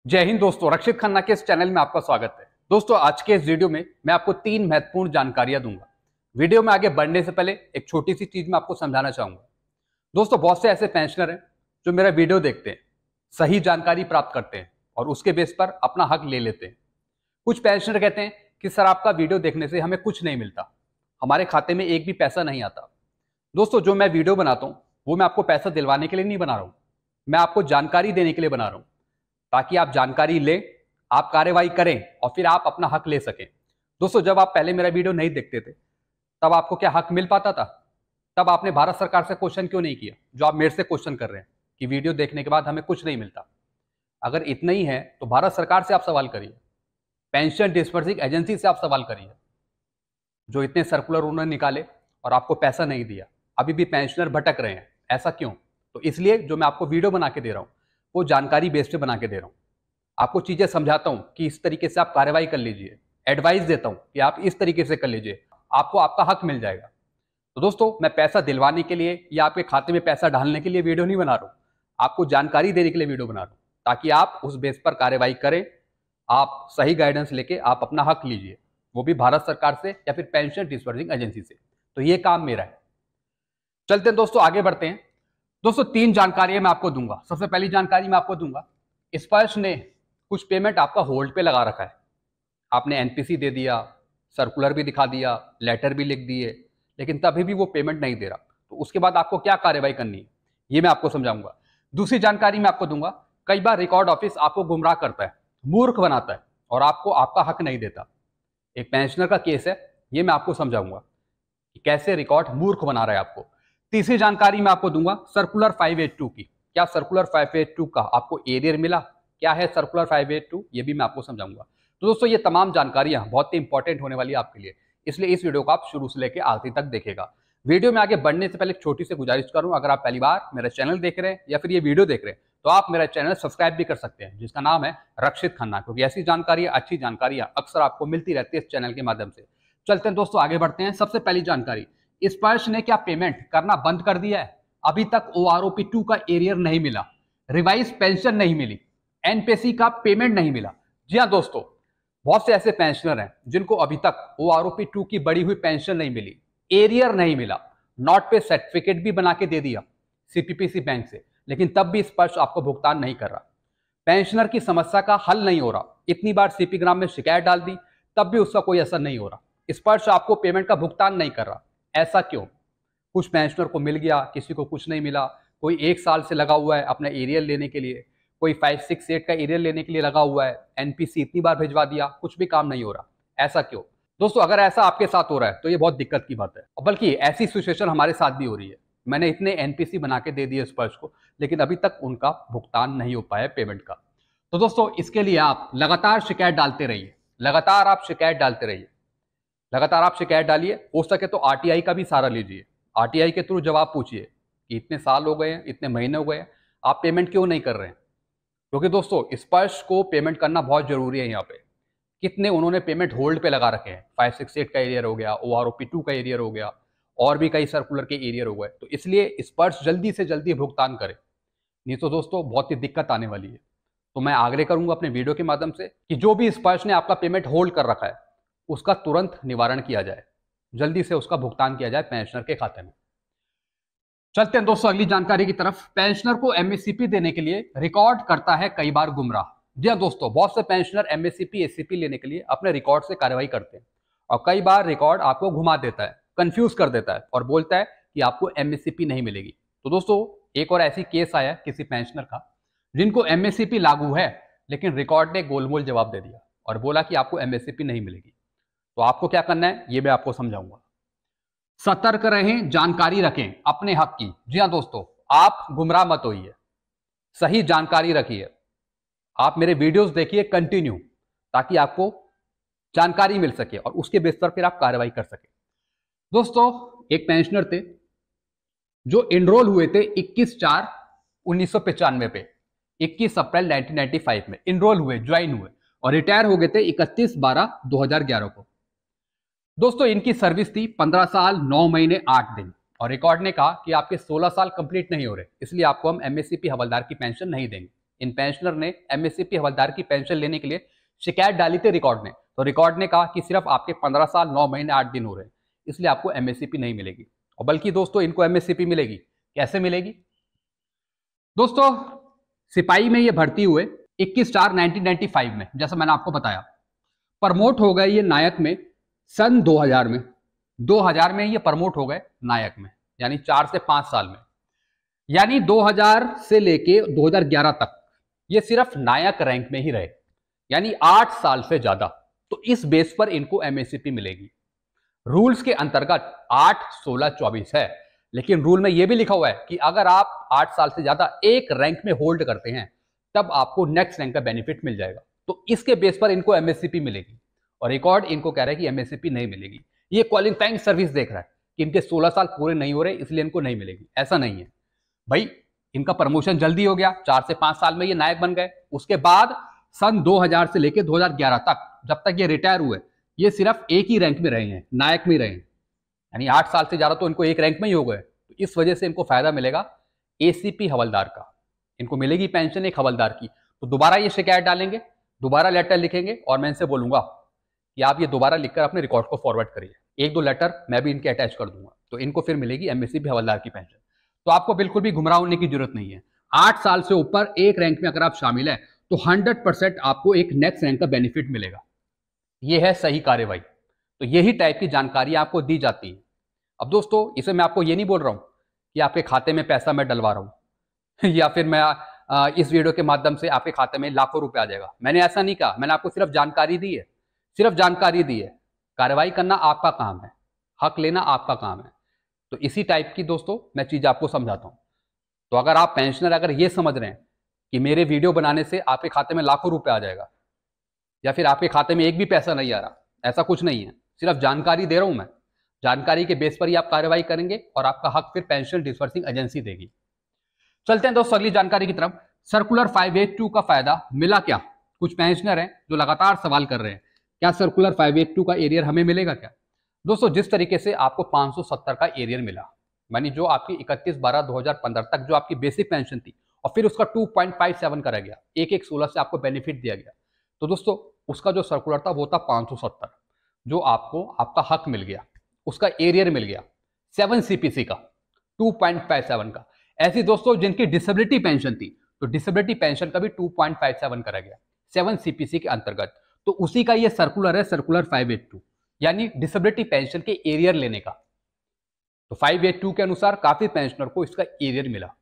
जय हिंद दोस्तों, रक्षित खन्ना के इस चैनल में आपका स्वागत है। दोस्तों, आज के इस वीडियो में मैं आपको 3 महत्वपूर्ण जानकारियां दूंगा। वीडियो में आगे बढ़ने से पहले एक छोटी सी चीज मैं आपको समझाना चाहूंगा। दोस्तों, बहुत से ऐसे पेंशनर हैं जो मेरा वीडियो देखते हैं, सही जानकारी प्राप्त करते हैं और उसके बेस पर अपना हक ले लेते हैं। कुछ पेंशनर कहते हैं कि सर, आपका वीडियो देखने से हमें कुछ नहीं मिलता, हमारे खाते में एक भी पैसा नहीं आता। दोस्तों, जो मैं वीडियो बनाता हूं वो मैं आपको पैसा दिलवाने के लिए नहीं बना रहा हूं, मैं आपको जानकारी देने के लिए बना रहा हूं, ताकि आप जानकारी लें, आप कार्रवाई करें और फिर आप अपना हक ले सकें। दोस्तों, जब आप पहले मेरा वीडियो नहीं देखते थे तब आपको क्या हक मिल पाता था? तब आपने भारत सरकार से क्वेश्चन क्यों नहीं किया जो आप मेरे से क्वेश्चन कर रहे हैं कि वीडियो देखने के बाद हमें कुछ नहीं मिलता? अगर इतना ही है तो भारत सरकार से आप सवाल करिए, पेंशन डिस्बर्सिंग एजेंसी से आप सवाल करिए, जो इतने सर्कुलर उन्होंने निकाले और आपको पैसा नहीं दिया। अभी भी पेंशनर भटक रहे हैं, ऐसा क्यों? तो इसलिए जो मैं आपको वीडियो बना के दे रहा हूं वो जानकारी बेस पे बना के दे रहा हूं। आपको चीजें समझाता हूं कि इस तरीके से आप कार्रवाई कर लीजिए, एडवाइस देता हूं कि आप इस तरीके से कर लीजिए, आपको आपका हक मिल जाएगा। तो दोस्तों, मैं पैसा दिलवाने के लिए या आपके खाते में पैसा डालने के लिए वीडियो नहीं बना रहा हूं, आपको जानकारी देने के लिए वीडियो बना रहा हूं, ताकि आप उस बेस पर कार्रवाई करें, आप सही गाइडेंस लेके आप अपना हक लीजिए, वो भी भारत सरकार से या फिर पेंशन डिस्बर्सिंग एजेंसी से। तो ये काम मेरा है। चलते हैं दोस्तों, आगे बढ़ते हैं। दोस्तों, 3 जानकारियां मैं आपको दूंगा। सबसे पहली जानकारी मैं आपको दूंगा, स्पर्श ने कुछ पेमेंट आपका होल्ड पे लगा रखा है। आपने एनपीसी दे दिया, सर्कुलर भी दिखा दिया, लेटर भी लिख दिए, लेकिन तभी भी वो पेमेंट नहीं दे रहा। तो उसके बाद आपको क्या कार्रवाई करनी है ये मैं आपको समझाऊंगा। दूसरी जानकारी मैं आपको दूंगा, कई बार रिकॉर्ड ऑफिस आपको गुमराह करता है, मूर्ख बनाता है और आपको आपका हक नहीं देता। एक पेंशनर का केस है, ये मैं आपको समझाऊंगा कि कैसे रिकॉर्ड मूर्ख बना रहा है आपको। तीसरी जानकारी मैं आपको दूंगा सर्कुलर 582 की। क्या सर्कुलर 582 का आपको एरियर मिला? क्या है सर्कुलर 582? ये भी मैं आपको समझाऊंगा। तो दोस्तों, ये तमाम जानकारियां बहुत ही इंपॉर्टेंट होने वाली है आपके लिए, इसलिए इस वीडियो को आप शुरू से लेकर आखिरी तक देखेगा। वीडियो में आगे बढ़ने से पहले एक छोटी सी गुजारिश करूं, अगर आप पहली बार मेरा चैनल देख रहे हैं या फिर ये वीडियो देख रहे हैं तो आप मेरा चैनल सब्सक्राइब भी कर सकते हैं, जिसका नाम है रक्षित खन्ना, क्योंकि ऐसी जानकारी, अच्छी जानकारियां अक्सर आपको मिलती रहती है इस चैनल के माध्यम से। चलते हैं दोस्तों, आगे बढ़ते हैं। सबसे पहली जानकारी, स्पर्श ने क्या पेमेंट करना बंद कर दिया है? अभी तक ओआरओपी 2 का एरियर नहीं मिला, रिवाइज पेंशन नहीं मिली, एनपीसी का पेमेंट नहीं मिला। जी हाँ दोस्तों, बहुत से ऐसे पेंशनर हैं जिनको अभी तक ओआरओपी 2 की बढ़ी हुई पेंशन नहीं मिली, एरियर नहीं मिला, नॉट पे सर्टिफिकेट भी बना के दे दिया सीपीपीसी बैंक से, लेकिन तब भी स्पर्श आपको भुगतान नहीं कर रहा। पेंशनर की समस्या का हल नहीं हो रहा, इतनी बार सीपी ग्राम में शिकायत डाल दी तब भी उसका कोई असर नहीं हो रहा। स्पर्श आपको पेमेंट का भुगतान नहीं कर रहा, ऐसा क्यों? कुछ पेंशनर को मिल गया, किसी को कुछ नहीं मिला, कोई 1 साल से लगा हुआ है अपना एरियर लेने के लिए, कोई 5, 6, 8 का एरियर लेने के लिए लगा हुआ है, एनपीसी इतनी बार भिजवा दिया, कुछ भी काम नहीं हो रहा, ऐसा क्यों? दोस्तों, अगर ऐसा आपके साथ हो रहा है तो ये बहुत दिक्कत की बात है, और बल्कि ऐसी सिचुएशन हमारे साथ भी हो रही है। मैंने इतने एनपीसी बना के दे दिए स्पर्श को, लेकिन अभी तक उनका भुगतान नहीं हो पाया पेमेंट का। तो दोस्तों, इसके लिए आप लगातार शिकायत डालते रहिए, लगातार आप शिकायत डालते रहिए, लगातार आप शिकायत डालिए। हो सके तो आरटीआई का भी सहारा लीजिए, आरटीआई के थ्रू जवाब पूछिए कि इतने साल हो गए हैं, इतने महीने हो गए हैं, आप पेमेंट क्यों नहीं कर रहे हैं? क्योंकि दोस्तों, स्पर्श को पेमेंट करना बहुत जरूरी है। यहाँ पे कितने उन्होंने पेमेंट होल्ड पे लगा रखे हैं, 5, 6, 8 का एरियर हो गया, ओआरओपी 2 का एरियर हो गया, और भी कई सर्कुलर के एरियर हो गए। तो इसलिए स्पर्श जल्दी से जल्दी भुगतान करे, नहीं तो दोस्तों बहुत ही दिक्कत आने वाली है। तो मैं आग्रह करूंगा अपने वीडियो के माध्यम से कि जो भी स्पर्श ने आपका पेमेंट होल्ड कर रखा है उसका तुरंत निवारण किया जाए, जल्दी से उसका भुगतान किया जाए पेंशनर के खाते में। चलते हैं दोस्तों अगली जानकारी की तरफ। पेंशनर को एमएससीपी देने के लिए रिकॉर्ड करता है कई बार गुमराह। जी हाँ दोस्तों, बहुत से पेंशनर एमएससीपी एससीपी लेने के लिए अपने रिकॉर्ड से कार्रवाई करते हैं और कई बार रिकॉर्ड आपको घुमा देता है, कंफ्यूज कर देता है और बोलता है कि आपको एमएससीपी नहीं मिलेगी। तो दोस्तों, एक और ऐसी केस आया किसी पेंशनर का जिनको एमएससीपी लागू है, लेकिन रिकॉर्ड ने गोलमोल जवाब दे दिया और बोला कि आपको एमएससीपी नहीं मिलेगी। तो आपको क्या करना है ये मैं आपको समझाऊंगा। सतर्क रहें, जानकारी रखें अपने हक की। जी हाँ दोस्तों, आप गुमराह मत होइए, सही जानकारी रखिए, आप मेरे वीडियोस देखिए कंटिन्यू, ताकि आपको जानकारी मिल सके और उसके बेस पर फिर आप कार्रवाई कर सके। दोस्तों, एक पेंशनर थे जो एनरोल हुए थे 21/4/1995 पे, 21 अप्रैल 1995 में एनरोल हुए, ज्वाइन हुए और रिटायर हो गए थे 31/12/2011 को। दोस्तों, इनकी सर्विस थी 15 साल 9 महीने 8 दिन और रिकॉर्ड ने कहा कि आपके 16 साल कंप्लीट नहीं हो रहे, इसलिए आपको हम एमएससीपी हवलदार की पेंशन नहीं देंगे। इन पेंशनर ने एमएससीपी हवलदार की पेंशन लेने के लिए शिकायत डाली थी रिकॉर्ड ने। तो रिकॉर्ड ने कहा कि सिर्फ आपके 15 साल 9 महीने 8 दिन हो रहे हैं, इसलिए आपको एमएससीपी नहीं मिलेगी। और बल्कि दोस्तों इनको एमएससीपी मिलेगी, कैसे मिलेगी दोस्तों? सिपाही में ये भर्ती हुए 21/4 1995 में, जैसा मैंने आपको बताया। प्रमोट हो गए ये नायक में सन 2000 में। 2000 में ये प्रमोट हो गए नायक में, यानी 4 से 5 साल में। यानी 2000 से लेके 2011 तक ये सिर्फ नायक रैंक में ही रहे, यानी 8 साल से ज्यादा। तो इस बेस पर इनको एमएससीपी मिलेगी। रूल्स के अंतर्गत 8, 16, 24 है, लेकिन रूल में यह भी लिखा हुआ है कि अगर आप 8 साल से ज्यादा एक रैंक में होल्ड करते हैं तब आपको नेक्स्ट रैंक का बेनिफिट मिल जाएगा। तो इसके बेस पर इनको एमएससीपी मिलेगी। और रिकॉर्ड इनको कह रहा है कि एमएससीपी नहीं मिलेगी। ये क्वालिफाइंग सर्विस देख रहा है कि इनके 16 साल पूरे नहीं हो रहे, इसलिए इनको नहीं मिलेगी। ऐसा नहीं है भाई, इनका प्रमोशन जल्दी हो गया, 4 से 5 साल में ये नायक बन गए। उसके बाद सन 2000 से लेकर 2011 तक, जब तक ये रिटायर हुए, ये सिर्फ एक ही रैंक में रहे हैं, नायक में रहे हैं। यानी 8 साल से ज्यादा तो इनको एक रैंक में ही हो गए। तो इस वजह से इनको फायदा मिलेगा एसीपी हवलदार का। इनको मिलेगी पेंशन एक हवलदार की। तो दोबारा ये शिकायत डालेंगे, दोबारा लेटर लिखेंगे, और मैं इनसे बोलूंगा कि आप ये दोबारा लिखकर अपने रिकॉर्ड को फॉरवर्ड करिए। 1-2 लेटर मैं भी इनके अटैच कर दूंगा। तो इनको फिर मिलेगी एमएससीपी हवलदार की पेंशन। तो आपको बिल्कुल भी गुमराह होने की जरूरत नहीं है। 8 साल से ऊपर एक रैंक में अगर आप शामिल हैं तो 100% आपको एक नेक्स्ट रैंक का बेनिफिट मिलेगा। यह है सही कार्यवाही। तो यही टाइप की जानकारी आपको दी जाती है। अब दोस्तों इसे मैं आपको ये नहीं बोल रहा हूं कि आपके खाते में पैसा मैं डलवा रहा हूं या फिर मैं इस वीडियो के माध्यम से आपके खाते में लाखों रुपए आ जाएगा। मैंने ऐसा नहीं कहा, मैंने आपको सिर्फ जानकारी दी है, सिर्फ जानकारी दी है। कार्रवाई करना आपका काम है, हक लेना आपका काम है। तो इसी टाइप की दोस्तों मैं चीज आपको समझाता हूं। तो अगर आप पेंशनर अगर ये समझ रहे हैं कि मेरे वीडियो बनाने से आपके खाते में लाखों रुपए आ जाएगा या फिर आपके खाते में एक भी पैसा नहीं आ रहा, ऐसा कुछ नहीं है। सिर्फ जानकारी दे रहा हूं मैं। जानकारी के बेस पर ही आप कार्रवाई करेंगे और आपका हक फिर पेंशन डिस्बर्सिंग एजेंसी देगी। चलते हैं दोस्तों अगली जानकारी की तरफ। सर्कुलर 582 का फायदा मिला क्या? कुछ पेंशनर हैं जो लगातार सवाल कर रहे हैं, क्या सर्कुलर 582 का एरियर हमें मिलेगा क्या? दोस्तों जिस तरीके से आपको 570 का एरियर मिला, यानी जो आपकी 31/12/2015 तक जो आपकी बेसिक पेंशन थी और फिर उसका 2.57 करा गया, 1/16 से आपको बेनिफिट दिया गया। तो दोस्तों उसका जो सर्कुलर था वो था 570, जो आपको आपका हक मिल गया, उसका एरियर मिल गया 7 सीपीसी का 2.57 का। ऐसी दोस्तों जिनकी डिसेबिलिटी पेंशन थी तो डिसेबिलिटी पेंशन का भी 2.57 करा गया 7 सीपीसी के अंतर्गत। तो उसी का ये सर्कुलर है, सर्कुलर 582, यानी डिसेबिलिटी पेंशन के एरियर लेने का। तो 582 के अनुसार काफी पेंशनर को इसका एरियर मिला।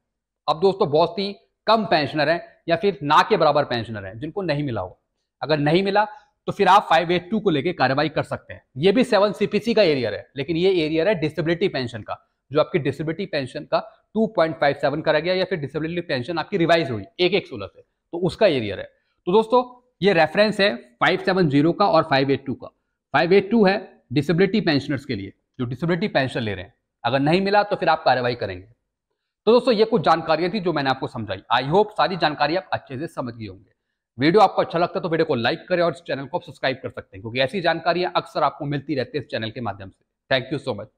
अब दोस्तों बहुत ही कम पेंशनर हैं या फिर ना के बराबर पेंशनर हैं जिनको नहीं मिला होगा। अगर नहीं मिला तो फिर आप 582 को लेकर कार्रवाई कर सकते हैं। ये भी 7 सीपीसी का एरियर है, लेकिन ये एरियर है डिसेबिलिटी पेंशन का, जो आपकी डिसेबिलिटी पेंशन का 2.57 करा गया या फिर डिसेबिलिटी पेंशन आपकी रिवाइज हुई 1/16 से, तो उसका एरियर है। तो दोस्तों ये रेफरेंस है 570 का और 582 का। 582 है डिसेबिलिटी पेंशनर्स के लिए जो डिसेबिलिटी पेंशन ले रहे हैं। अगर नहीं मिला तो फिर आप कार्रवाई करेंगे। तो दोस्तों ये कुछ जानकारियां थी जो मैंने आपको समझाई। आई होप सारी जानकारी आप अच्छे से समझ गए होंगे। वीडियो आपको अच्छा लगता है तो वीडियो को लाइक करें और इस चैनल को सब्सक्राइब कर सकते हैं, क्योंकि ऐसी जानकारियां अक्सर आपको मिलती रहती है इस चैनल के माध्यम से। Thank you so much.